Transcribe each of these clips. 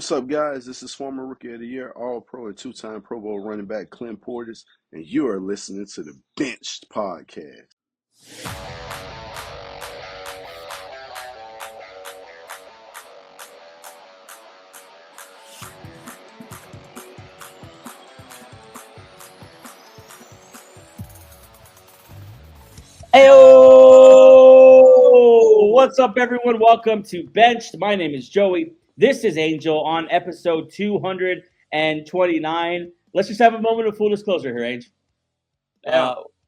What's up, guys? This is former Rookie of the Year, All-Pro and two-time Pro Bowl running back Clint Portis, and you are listening to the Benched Podcast. Heyo! What's up, everyone? Welcome to Benched. My name is Joey. This is Angel on episode 229. Let's just have a moment of full disclosure here, Angel.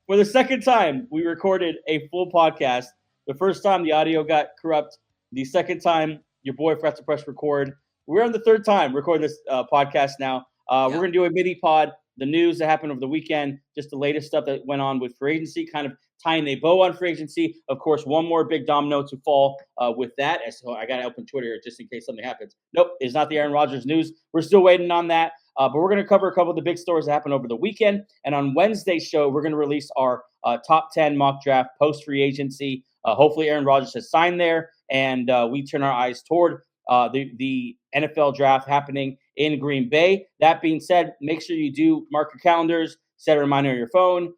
For the second time, we recorded a full podcast. The first time, the audio got corrupt. The second time, your boy forgot to press record. We're on the third time recording this podcast now. We're going to do a mini pod, the news that happened over the weekend, just the latest stuff that went on with free agency, kind of tying a bow on free agency. Of course, one more big domino to fall with that. So I got to open Twitter just in case something happens. Nope, it's not the Aaron Rodgers news. We're still waiting on that. But we're going to cover a couple of the big stories that happened over the weekend. And on Wednesday's show, we're going to release our top 10 mock draft post-free agency. Hopefully, Aaron Rodgers has signed there, and we turn our eyes toward the NFL draft happening in Green Bay. That being said, make sure you do mark your calendars, set a reminder on your phone,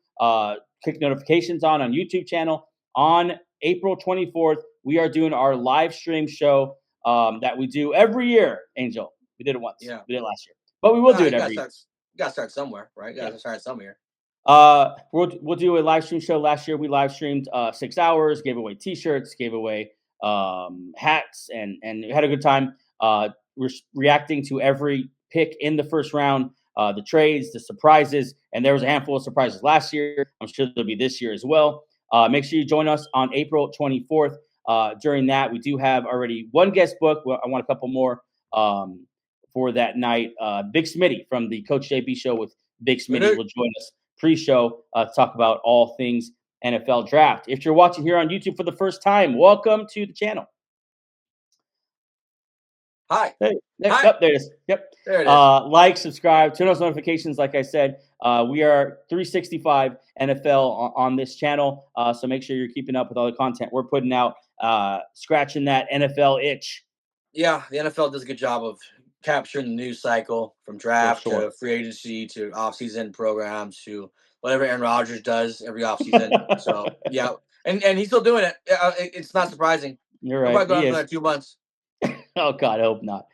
click notifications on YouTube channel. On April 24th, we are doing our live stream show that we do every year, Angel. We did it once. Yeah. We did it last year. But we will do it every year. You got to start somewhere, right? You got to start somewhere. We'll do a live stream show. Last year, we live streamed 6 hours, gave away T-shirts, gave away hats, and had a good time. We're reacting to every pick in the first round, the trades, the surprises, and there was a handful of surprises last year. I'm sure there'll be this year as well. Make sure you join us on April 24th. During that, we do have already one guest book. I want a couple more for that night. Big Smitty from the Coach JB show with Big Smitty will join us pre-show to talk about all things NFL draft. If you're watching here on YouTube for the first time, welcome to the channel. Hi. Hey, Hi. There it is. Yep. There it is. Like, subscribe, turn those notifications. Like I said, we are 365 NFL on this channel, so make sure you're keeping up with all the content we're putting out, scratching that NFL itch. Yeah, the NFL does a good job of capturing the news cycle from draft to free agency to offseason programs to whatever Aaron Rodgers does every offseason. So, yeah, and he's still doing it. It's not surprising. You're right. He'll probably go on for 2 months. Oh, God, I hope not.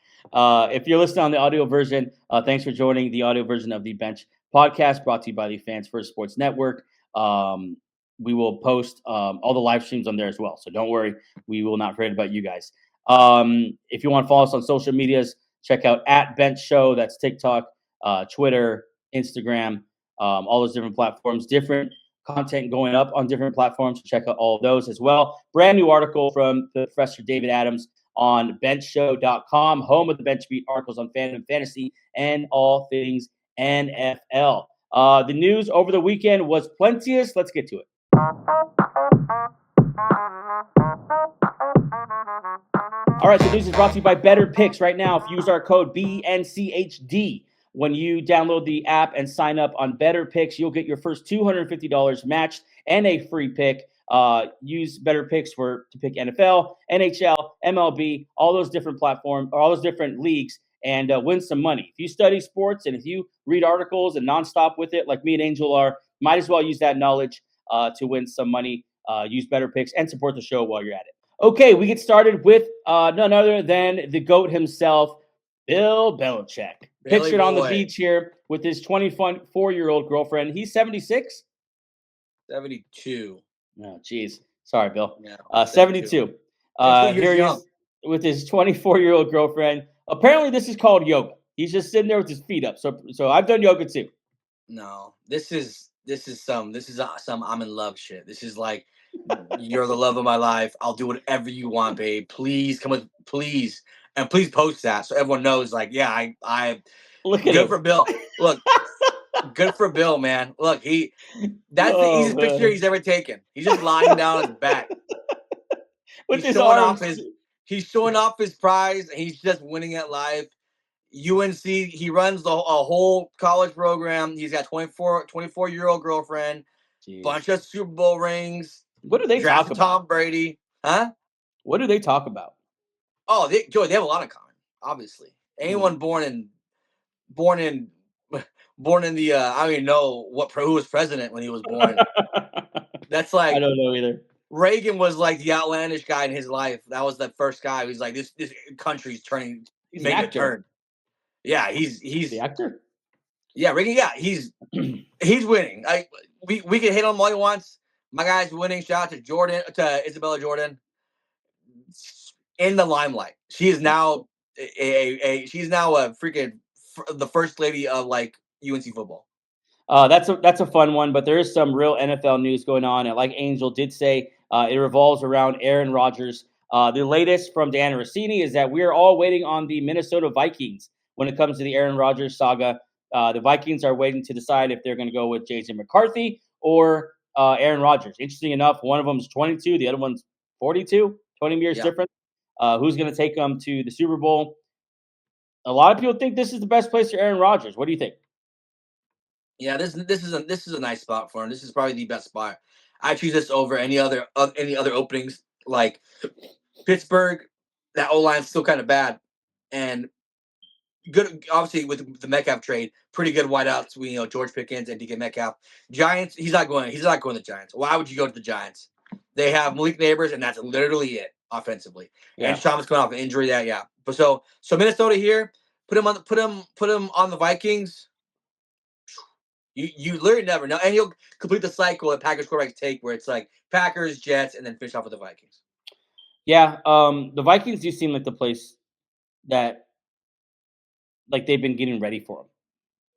If you're listening on the audio version, thanks for joining the audio version of the Bench podcast brought to you by the Fans First Sports Network. We will post all the live streams on there as well. So don't worry. We will not forget about you guys. If you want to follow us on social medias, check out @Bench Show. That's TikTok, Twitter, Instagram, all those different platforms. Different content going up on different platforms. So check out all of those as well. Brand new article from Professor David Adams on benchshow.com, home of the Bench Beat articles on fandom, fantasy, and all things NFL. The news over the weekend was plenteous. Let's get to it. All right, the news is brought to you by BETR Picks. Right now, if you use our code BNCHD when you download the app and sign up on BETR Picks, you'll get your first $250 matched and a free pick. Use BETR Picks to pick NFL, NHL, MLB, all those different platforms, or all those different leagues, and win some money. If you study sports and if you read articles and nonstop with it, like me and Angel are, might as well use that knowledge to win some money. Use BETR Picks and support the show while you're at it. Okay, we get started with none other than the GOAT himself, Bill Belichick. Pictured on the beach here with his 24-year-old girlfriend. He's 76? 72. Oh, geez. Sorry, Bill. Yeah, 72. Here he is with his 24-year-old girlfriend. Apparently, this is called yoga. He's just sitting there with his feet up. So I've done yoga too. No, this is some I'm in love shit. This is like, you're the love of my life. I'll do whatever you want, babe. Please come with, please. And please post that so everyone knows, like, yeah, I look at good him. For Bill. Look, good for Bill, man. Look, that's the easiest picture he's ever taken. He's just lying down on his back. With his arms. He's showing off his prize, and he's just winning at life. UNC, he runs a whole college program. He's got 24-year-old girlfriend, bunch of Super Bowl rings. What do they talk about? Tom Brady. Huh? What do they talk about? Oh, Joey, they have a lot in common, obviously. Anyone born in the I don't even know who was president when he was born. That's like I don't know either. Reagan was like the outlandish guy in his life. That was the first guy who's like this country's making a turn. Yeah, he's the actor. Yeah, Reagan. Yeah, he's winning. We can hit on him all he wants. My guy's winning. Shout out to Isabella Jordan in the limelight. She is now she's now a freaking the first lady of like UNC football. That's a fun one, but there is some real NFL news going on, and like Angel did say, it revolves around Aaron Rodgers. The latest from Dan Rossini is that we are all waiting on the Minnesota Vikings when it comes to the Aaron Rodgers saga. The Vikings are waiting to decide if they're going to go with JJ McCarthy or Aaron Rodgers. Interesting enough, one of them is 22, the other one's 42, 20 years different. Who's going to take them to the Super Bowl? A lot of people think this is the best place for Aaron Rodgers. What do you think? Yeah, this is a nice spot for him. This is probably the best spot. I choose this over any other openings. Like Pittsburgh, that O line's still kind of bad, and good. Obviously, with the Metcalf trade, pretty good wideouts. George Pickens and DK Metcalf. Giants, he's not going to the Giants. Why would you go to the Giants? They have Malik Neighbors, and that's literally it offensively. Yeah. And Thomas coming off an injury. But so Minnesota here, put him on the Vikings. You literally never know, and you'll complete the cycle that Packers quarterbacks take, where it's like Packers, Jets, and then finish off with the Vikings. Yeah, the Vikings do seem like the place that, like, they've been getting ready for him.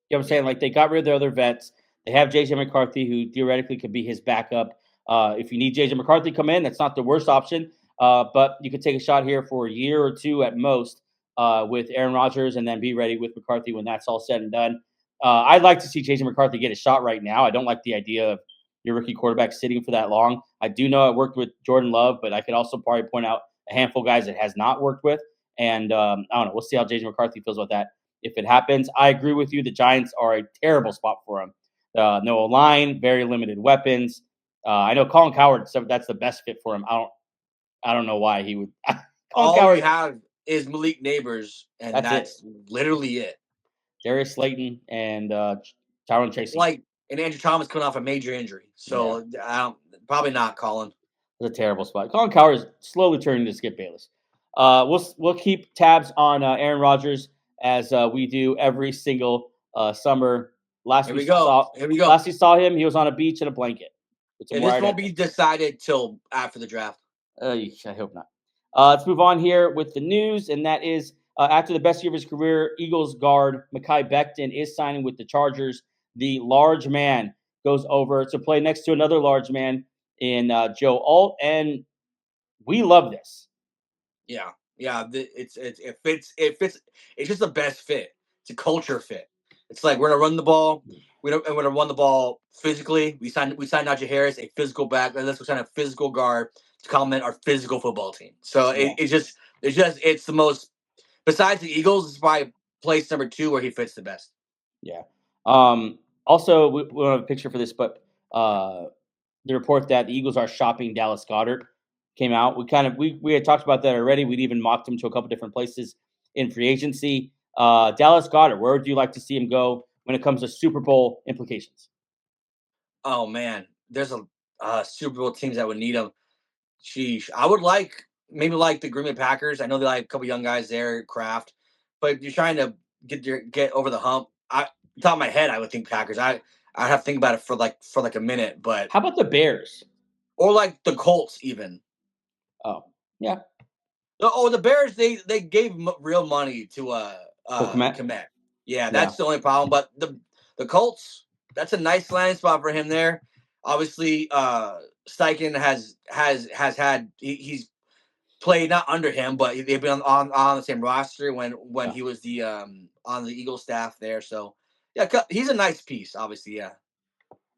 You know what I'm saying? Like, they got rid of their other vets. They have JJ McCarthy, who theoretically could be his backup. If you need JJ McCarthy to come in, that's not the worst option. But you could take a shot here for a year or two at most with Aaron Rodgers, and then be ready with McCarthy when that's all said and done. I'd like to see JJ McCarthy get a shot right now. I don't like the idea of your rookie quarterback sitting for that long. I do know I worked with Jordan Love, but I could also probably point out a handful of guys it has not worked with. And I don't know. We'll see how JJ McCarthy feels about that if it happens. I agree with you. The Giants are a terrible spot for him. No line, very limited weapons. I know Colin Cowherd, so that's the best fit for him. I don't know why he would. All we have is Malik Neighbors, and that's literally it. Darius Slayton and Tyron Tracy. And Andrew Thomas coming off a major injury. So probably not Colin. It's a terrible spot. Colin Cowherd is slowly turning to Skip Bayless. We'll keep tabs on Aaron Rodgers as we do every single summer. Here we go. Last we saw him, he was on a beach in a blanket. And this won't be decided till after the draft. I hope not. Let's move on here with the news, and that is after the best year of his career, Eagles guard Mekhi Becton is signing with the Chargers. The large man goes over to play next to another large man in Joe Alt, and we love this. Yeah. It fits. It's just the best fit. It's a culture fit. It's like we're gonna run the ball. We're gonna run the ball physically. We signed Najee Harris, a physical back. Let's sign a physical guard to complement our physical football team. So it's the most. Besides the Eagles, it's probably place number 2 where he fits the best. Yeah. Also, we don't have a picture for this, but the report that the Eagles are shopping Dallas Goedert came out. We had talked about that already. We'd even mocked him to a couple different places in free agency. Dallas Goedert, where would you like to see him go when it comes to Super Bowl implications? Oh man, there's a Super Bowl teams that would need him. Sheesh, I would maybe like the Green Bay Packers. I know they like a couple young guys there, Kraft, but you're trying to get over the hump. Top of my head, I would think Packers. I have to think about it for like a minute. But how about the Bears or like the Colts even? Oh yeah. The Bears they gave real money to Komet. Yeah, that's the only problem. But the Colts, that's a nice landing spot for him there. Obviously, Steichen has had he's played not under him, but they've been on the same roster when he was the on the Eagles staff there. So yeah, he's a nice piece. Obviously, yeah.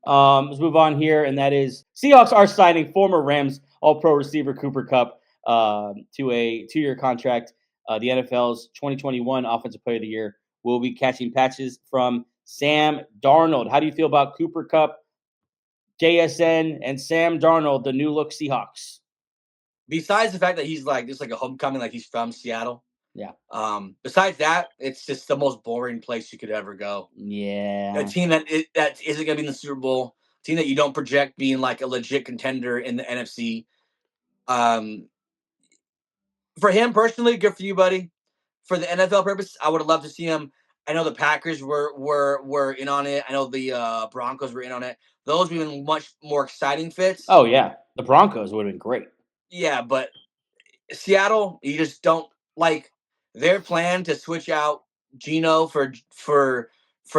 Let's move on here, and that is Seahawks are signing former Rams All-Pro receiver Cooper Kupp to a 2-year contract. The NFL's 2021 Offensive Player of the Year will be catching patches from Sam Darnold. How do you feel about Cooper Kupp, JSN, and Sam Darnold, the new look Seahawks? Besides the fact that he's like a homecoming, like he's from Seattle, Yeah. Besides that, it's just the most boring place you could ever go. Yeah. A team that isn't going to be in the Super Bowl, a team that you don't project being like a legit contender in the NFC. For him personally, good for you, buddy. For the NFL purpose, I would have loved to see him. I know the Packers were in on it. I know the Broncos were in on it. Those would have been much more exciting fits. Oh yeah, the Broncos would have been great. Yeah, but Seattle, you just don't like their plan to switch out Geno for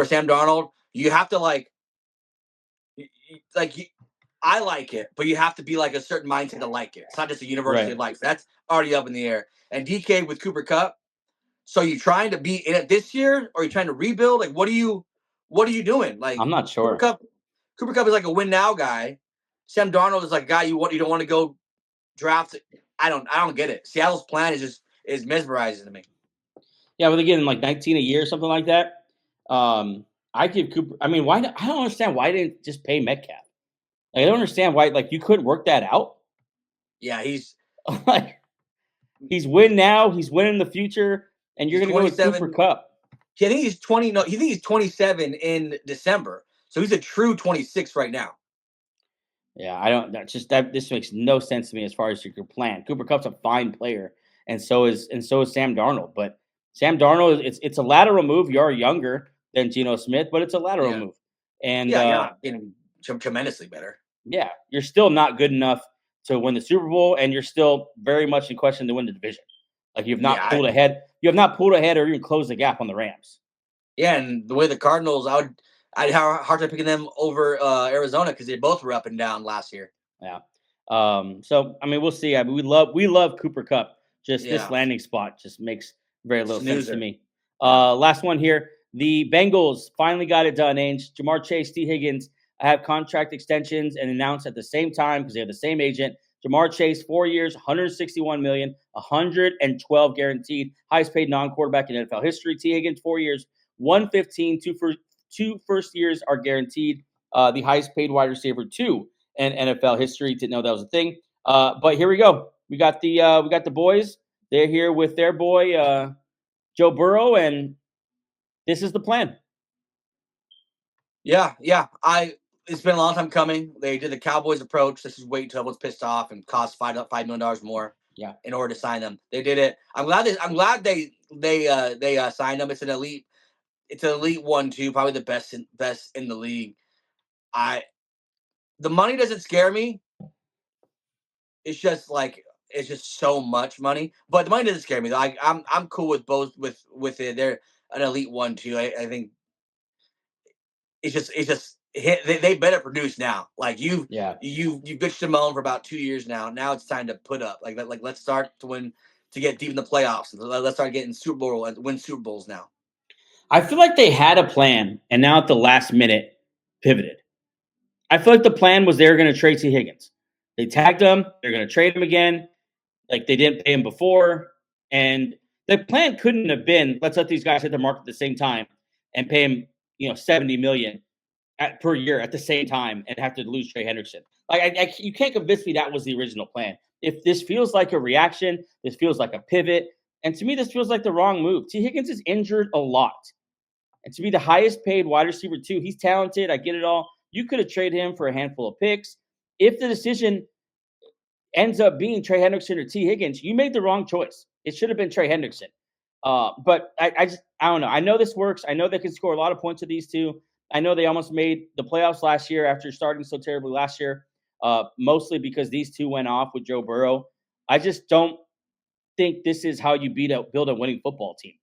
Sam Darnold. You have to like I like it, but you have to be like a certain mindset to like it. It's not just a universally like. That's already up in the air. And DK with Cooper Kupp. So you trying to be in it this year, or are you trying to rebuild? Like, what are you doing? Like, I'm not sure. Cooper Kupp is like a win now guy. Sam Darnold is like a guy you don't want to go draft. I don't get it. Seattle's plan is mesmerizing to me. Yeah, but again, like 19 a year, something like that. I give Cooper. I mean, why? I don't understand why they didn't just pay Metcalf. Like, I don't understand why. Like, you couldn't work that out. Yeah, he's like, he's win now. He's winning in the future, and you're going to go with Cooper Kupp. Yeah, I think he's 20. No, he think he's 27 in December. So he's a true 26 right now. Yeah, I don't. This makes no sense to me as far as your plan. Cooper Kupp's a fine player, and so is Sam Darnold. But Sam Darnold, it's a lateral move. You are younger than Geno Smith, but it's a lateral move. And yeah, tremendously better. Yeah, you're still not good enough to win the Super Bowl, and you're still very much in question to win the division. Like, you have not pulled ahead. You have not pulled ahead or even closed the gap on the Rams. Yeah, and the way the Cardinals, I'd have a hard time picking them over Arizona because they both were up and down last year. Yeah. So I mean, we'll see. I mean, we love Cooper Kupp. Just this landing spot just makes very little sense to me. Last one here. The Bengals finally got it done. Ainge, Jamar Chase, T. Higgins have contract extensions and announced at the same time because they have the same agent. Jamar Chase, 4 years, $161 million, $112 guaranteed, highest paid non-quarterback in NFL history. T. Higgins, 4 years, $115, two first years are guaranteed. The highest paid wide receiver too in NFL history. Didn't know that was a thing. But here we go. We got the boys. They're here with their boy Joe Burrow, and this is the plan. Yeah. It's been a long time coming. They did the Cowboys approach. This is wait until everyone's pissed off and cost $5 million more. Yeah. In order to sign them, they did it. I'm glad they signed them. It's an elite 1-2, probably the best in the league. The money doesn't scare me. It's just so much money, but the money doesn't scare me. I'm cool with both with it. They're an elite 1-2. I think it's just they better produce now. Like you bitched them on for about 2 years now. Now it's time to put up. Like let's start to get deep in the playoffs. Let's start getting Super Bowl and win Super Bowls now. I feel like they had a plan, and now at the last minute pivoted. I feel like the plan was they were going to trade T. Higgins. They tagged him. They're going to trade him again. Like, they didn't pay him before. And the plan couldn't have been, let's let these guys hit the market at the same time and pay him, $70 million per year at the same time and have to lose Trey Hendrickson. Like, you can't convince me that was the original plan. If this feels like a reaction, this feels like a pivot. And to me, this feels like the wrong move. T. Higgins is injured a lot. And to be the highest paid wide receiver too, he's talented. I get it all. You could have traded him for a handful of picks. If the decision ends up being Trey Hendrickson or T. Higgins, you made the wrong choice. It should have been Trey Hendrickson. But I don't know. I know this works. I know they can score a lot of points with these two. I know they almost made the playoffs last year after starting so terribly last year, mostly because these two went off with Joe Burrow. I just don't think this is how you build a winning football team.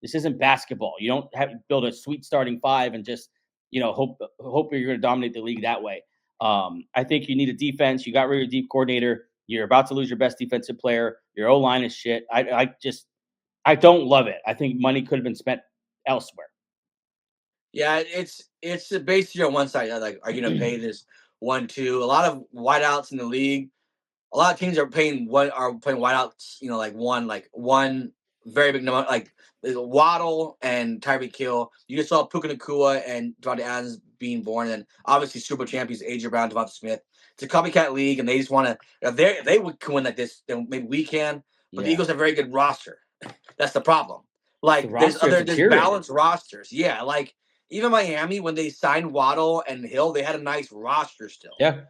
This isn't basketball. You don't have to build a sweet starting five and just hope you're going to dominate the league that way. I think you need a defense. You got rid of your deep coordinator. You're about to lose your best defensive player. Your O-line is shit. I don't love it. I think money could have been spent elsewhere. Yeah, it's basically on one side. Like, are you going to pay this 1-2? A lot of wideouts in the league. A lot of teams are playing wideouts. One very big number, like Waddle and Tyreek Hill. You just saw Puka Nacua and Devontae Adams being born, and obviously Super Bowl champions A.J. Brown, Devonta Smith. It's a copycat league, and they just want to. If they can win like this, then maybe we can. But the Eagles have a very good roster, That's the problem. Like there's balanced rosters. Yeah, like even Miami when they signed Waddle and Hill, they had a nice roster still. Yeah.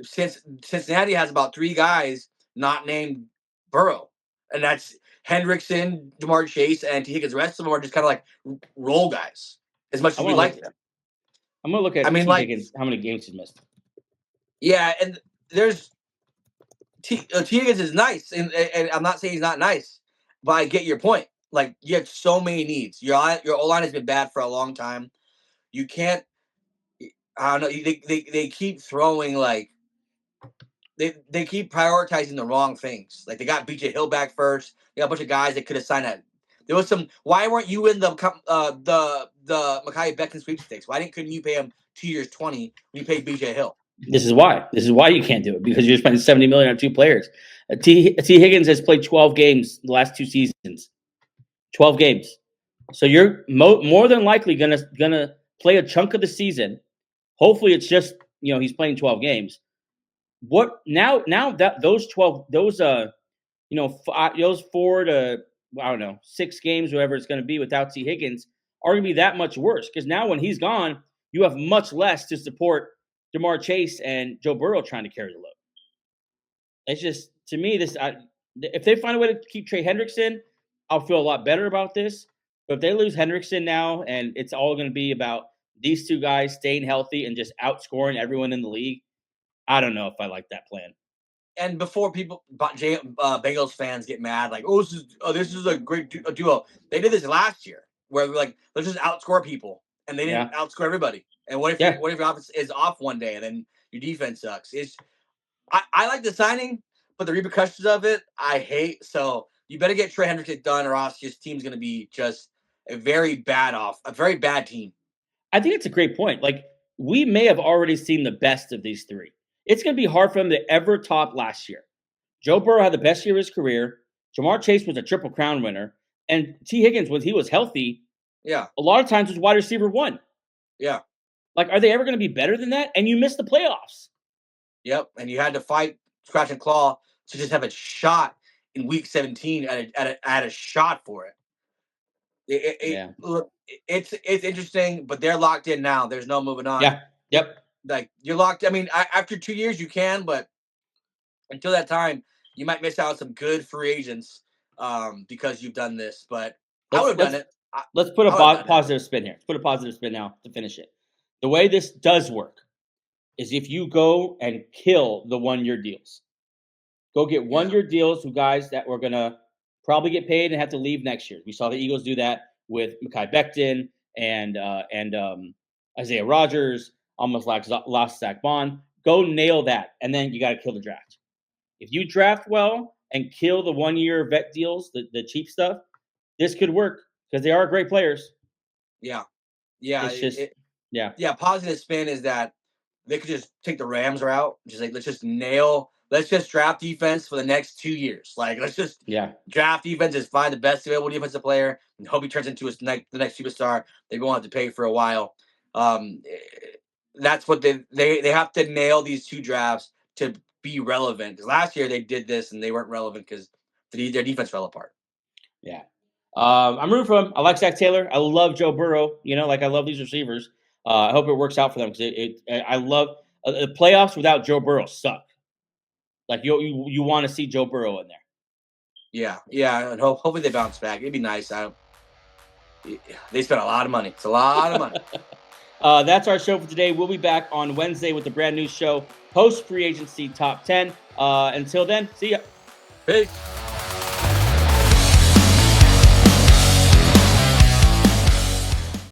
Since Cincinnati has about 3 guys not named Burrow, and that's Hendrickson, Jamar Chase, and T. Higgins. The rest of them are just kind of like role guys. As much as we like them. I'm gonna look at T. Higgins. How many games he's missed? Yeah, and there's T. Higgins is nice, and I'm not saying he's not nice, but I get your point. Like you have so many needs. Your O-line has been bad for a long time. You can't. I don't know. They keep throwing like. They keep prioritizing the wrong things. Like they got BJ Hill back first. They got a bunch of guys that could have signed that. There was some. Why weren't you in the Mekhi Becton sweepstakes? Why couldn't you pay him 2 years $20 when you paid BJ Hill? This is why you can't do it, because you're spending $70 million on 2 players. T. Higgins has played 12 games the last 2 seasons. 12 games. So you're more than likely gonna play a chunk of the season. Hopefully, it's just he's playing 12 games. What now that those 4 to 6 games, whatever it's going to be without T. Higgins, are going to be that much worse, because now when he's gone, you have much less to support Jamar Chase and Joe Burrow trying to carry the load. It's just, to me, if they find a way to keep Trey Hendrickson, I'll feel a lot better about this. But if they lose Hendrickson now, and it's all going to be about these 2 guys staying healthy and just outscoring everyone in the league, I don't know if I like that plan. And before Bengals fans get mad, like, this is a great duo. They did this last year, where like let's just outscore people, and they didn't outscore everybody. And what if your offense is off one day, and then your defense sucks? I like the signing, but the repercussions of it I hate. So you better get Trey Hendrickson done, or else your team's going to be just a very bad team. I think it's a great point. Like, we may have already seen the best of these 3. It's going to be hard for him to ever top last year. Joe Burrow had the best year of his career. Jamar Chase was a Triple Crown winner. And T. Higgins, when he was healthy, a lot of times was wide receiver 1. Yeah. Like, are they ever going to be better than that? And you missed the playoffs. Yep. And you had to fight, scratch and claw to just have a shot in week 17 at a shot for it. Look, it's interesting, but they're locked in now. There's no moving on. Yeah. Yep. Like, you're locked. I mean, after 2 years you can, but until that time, you might miss out on some good free agents because you've done this. But I would have done it. Let's put a positive spin here. Let's put a positive spin now to finish it. The way this does work is if you go and kill the 1-year deals. Go get 1-year deals with guys that were going to probably get paid and have to leave next year. We saw the Eagles do that with Mekhi Becton and Isaiah Rodgers, almost lost Zach Bond. Go nail that, and then you got to kill the draft. If you draft well and kill the 1-year vet deals, the cheap stuff, this could work because they are great players. Yeah. It's just Positive spin is that they could just take the Rams route. Just like let's just draft defense for the next 2 years. Like let's just draft defenses, find the best available defensive player, and hope he turns into the next superstar they won't have to pay for a while. That's what they have to nail these 2 drafts to be relevant. Because last year they did this and they weren't relevant because their defense fell apart. Yeah. I'm rooting for him. I like Zach Taylor. I love Joe Burrow. I love these receivers. I hope it works out for them because I love the playoffs without Joe Burrow suck. Like you want to see Joe Burrow in there. Yeah, and hopefully they bounce back. It'd be nice. They spent a lot of money. It's a lot of money. That's our show for today. We'll be back on Wednesday with the brand new show, post free agency top 10. Until then, see ya. Peace.